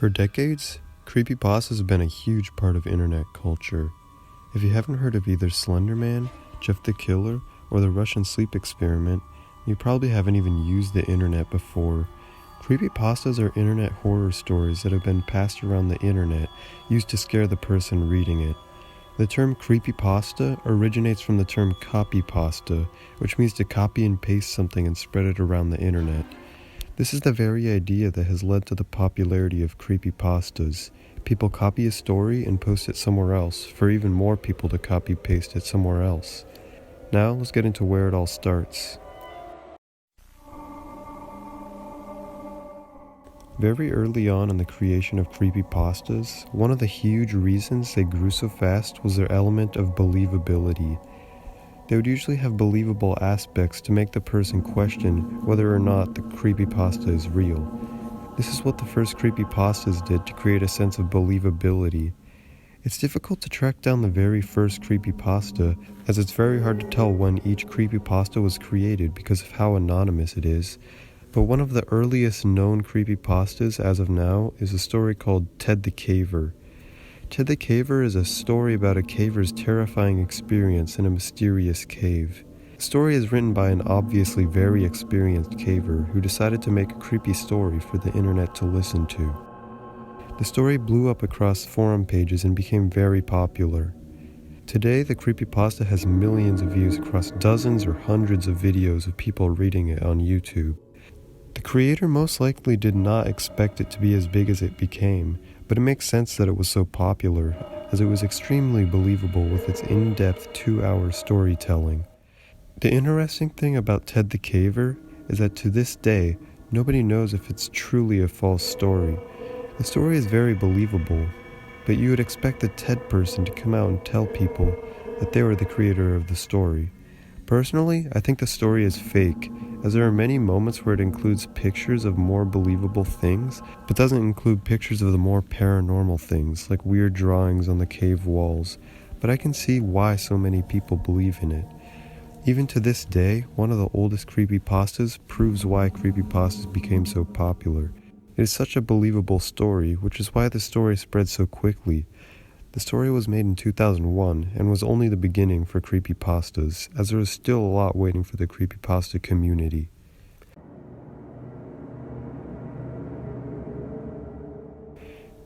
For decades, creepypastas have been a huge part of internet culture. If you haven't heard of either Slender Man, Jeff the Killer, or the Russian sleep experiment, you probably haven't even used the internet before. Creepypastas are internet horror stories that have been passed around the internet, used to scare the person reading it. The term creepypasta originates from the term copypasta, which means to copy and paste something and spread it around the internet. This is the very idea that has led to the popularity of creepypastas. People copy a story and post it somewhere else, for even more people to copy-paste it somewhere else. Now, let's get into where it all starts. Very early on in the creation of creepypastas, one of the huge reasons they grew so fast was their element of believability. They would usually have believable aspects to make the person question whether or not the creepypasta is real. This is what the first creepypastas did to create a sense of believability. It's difficult to track down the very first creepypasta, as it's very hard to tell when each creepypasta was created because of how anonymous it is. But one of the earliest known creepypastas as of now is a story called Ted the Caver. Ted the Caver is a story about a caver's terrifying experience in a mysterious cave. The story is written by an obviously very experienced caver who decided to make a creepy story for the internet to listen to. The story blew up across forum pages and became very popular. Today, the creepypasta has millions of views across dozens or hundreds of videos of people reading it on YouTube. The creator most likely did not expect it to be as big as it became, but it makes sense that it was so popular, as it was extremely believable with its in-depth 2-hour storytelling. The interesting thing about Ted the Caver is that to this day, nobody knows if it's truly a false story. The story is very believable, but you would expect the Ted person to come out and tell people that they were the creator of the story. Personally, I think the story is fake, as there are many moments where it includes pictures of more believable things, but doesn't include pictures of the more paranormal things, like weird drawings on the cave walls, but I can see why so many people believe in it. Even to this day, one of the oldest creepypastas proves why creepypastas became so popular. It is such a believable story, which is why the story spread so quickly. The story was made in 2001 and was only the beginning for creepypastas, as there is still a lot waiting for the creepypasta community.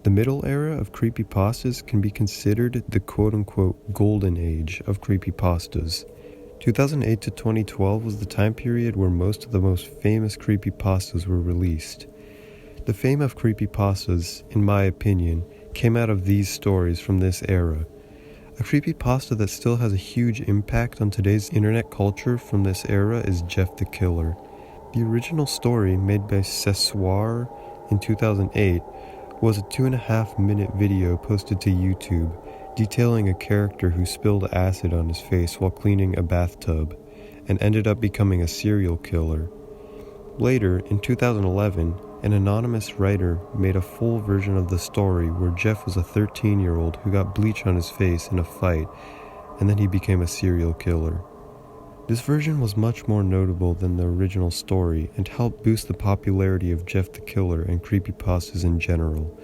The middle era of creepypastas can be considered the quote-unquote golden age of creepypastas. 2008 to 2012 was the time period where most of the most famous creepypastas were released. The fame of creepypastas, in my opinion, came out of these stories from this era. A creepypasta that still has a huge impact on today's internet culture from this era is Jeff the Killer. The original story, made by Cessoir in 2008, was a 2.5-minute video posted to YouTube detailing a character who spilled acid on his face while cleaning a bathtub and ended up becoming a serial killer. Later, in 2011, an anonymous writer made a full version of the story where Jeff was a 13-year-old who got bleach on his face in a fight, and then he became a serial killer. This version was much more notable than the original story and helped boost the popularity of Jeff the Killer and creepypastas in general.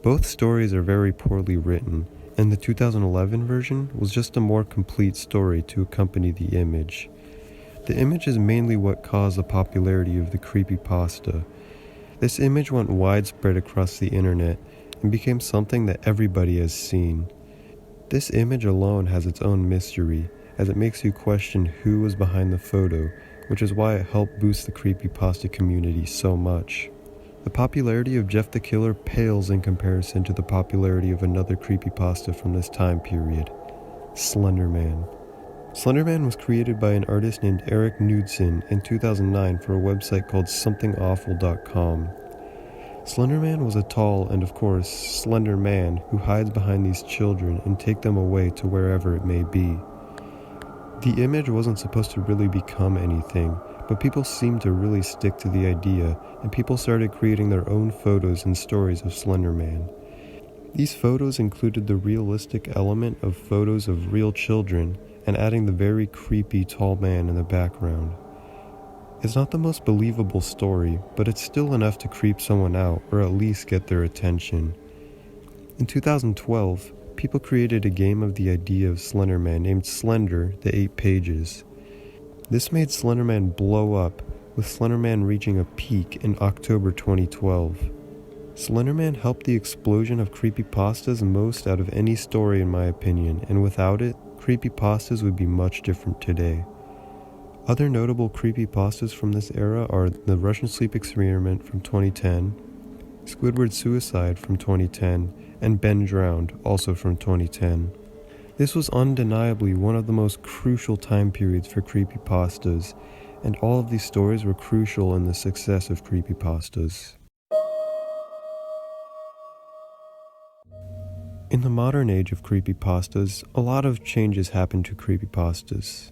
Both stories are very poorly written, and the 2011 version was just a more complete story to accompany the image. The image is mainly what caused the popularity of the creepypasta. This image went widespread across the internet and became something that everybody has seen. This image alone has its own mystery, as it makes you question who was behind the photo, which is why it helped boost the creepypasta community so much. The popularity of Jeff the Killer pales in comparison to the popularity of another creepypasta from this time period, Slender Man. Slender Man was created by an artist named Eric Knudsen in 2009 for a website called somethingawful.com. Slender Man was a tall and, of course, slender man who hides behind these children and take them away to wherever it may be. The image wasn't supposed to really become anything, but people seemed to really stick to the idea, and people started creating their own photos and stories of Slender Man. These photos included the realistic element of photos of real children and adding the very creepy tall man in the background. It's not the most believable story, but it's still enough to creep someone out or at least get their attention. In 2012, people created a game of the idea of Slender Man named Slender, the 8 Pages. This made Slender Man blow up, with Slender Man reaching a peak in October 2012. Slender Man helped the explosion of creepypastas most out of any story in my opinion, and without it, creepypastas would be much different today. Other notable creepypastas from this era are the Russian Sleep Experiment from 2010, Squidward's Suicide from 2010, and Ben Drowned, also from 2010. This was undeniably one of the most crucial time periods for creepypastas, and all of these stories were crucial in the success of creepypastas. In the modern age of creepypastas, a lot of changes happened to creepypastas.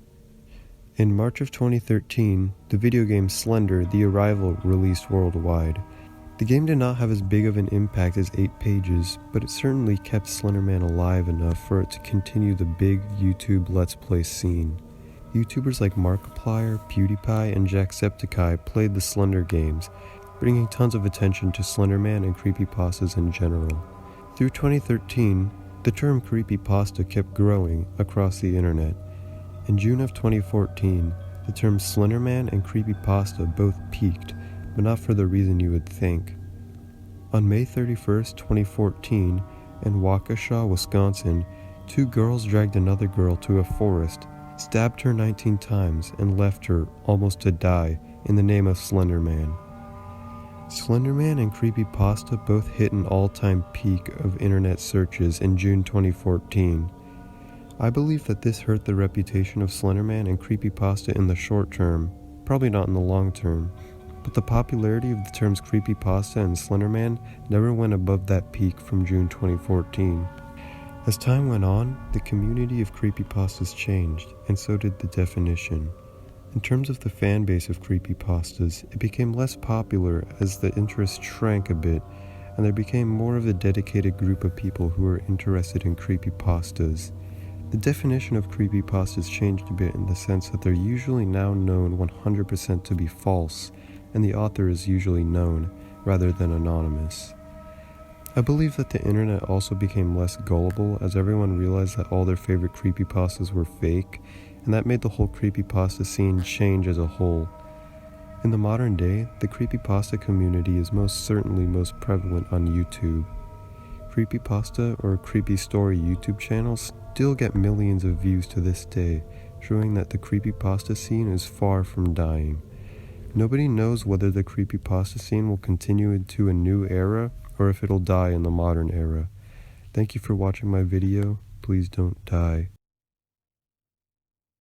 In March of 2013, the video game Slender: The Arrival released worldwide. The game did not have as big of an impact as 8 Pages, but it certainly kept Slender Man alive enough for it to continue the big YouTube Let's Play scene. YouTubers like Markiplier, PewDiePie, and Jacksepticeye played the Slender games, bringing tons of attention to Slender Man and creepypastas in general. Through 2013, the term creepypasta kept growing across the internet. In June of 2014, the terms Slender Man and creepypasta both peaked, but not for the reason you would think. On May 31st, 2014, in Waukesha, Wisconsin, 2 girls dragged another girl to a forest, stabbed her 19 times, and left her almost to die in the name of Slender Man. Slender Man and creepypasta both hit an all-time peak of internet searches in June 2014. I believe that this hurt the reputation of Slender Man and creepypasta in the short term, probably not in the long term, but the popularity of the terms creepypasta and Slender Man never went above that peak from June 2014. As time went on, the community of creepypastas changed, and so did the definition. In terms of the fan base of creepypastas, it became less popular as the interest shrank a bit, and there became more of a dedicated group of people who were interested in creepypastas. The definition of creepypastas changed a bit in the sense that they're usually now known 100% to be false, and the author is usually known, rather than anonymous. I believe that the internet also became less gullible as everyone realized that all their favorite creepypastas were fake, and that made the whole creepypasta scene change as a whole. In the modern day, the creepypasta community is most certainly most prevalent on YouTube. Creepypasta or creepy story YouTube channels still get millions of views to this day, showing that the creepypasta scene is far from dying. Nobody knows whether the creepypasta scene will continue into a new era or if it'll die in the modern era. Thank you for watching my video. Please don't die.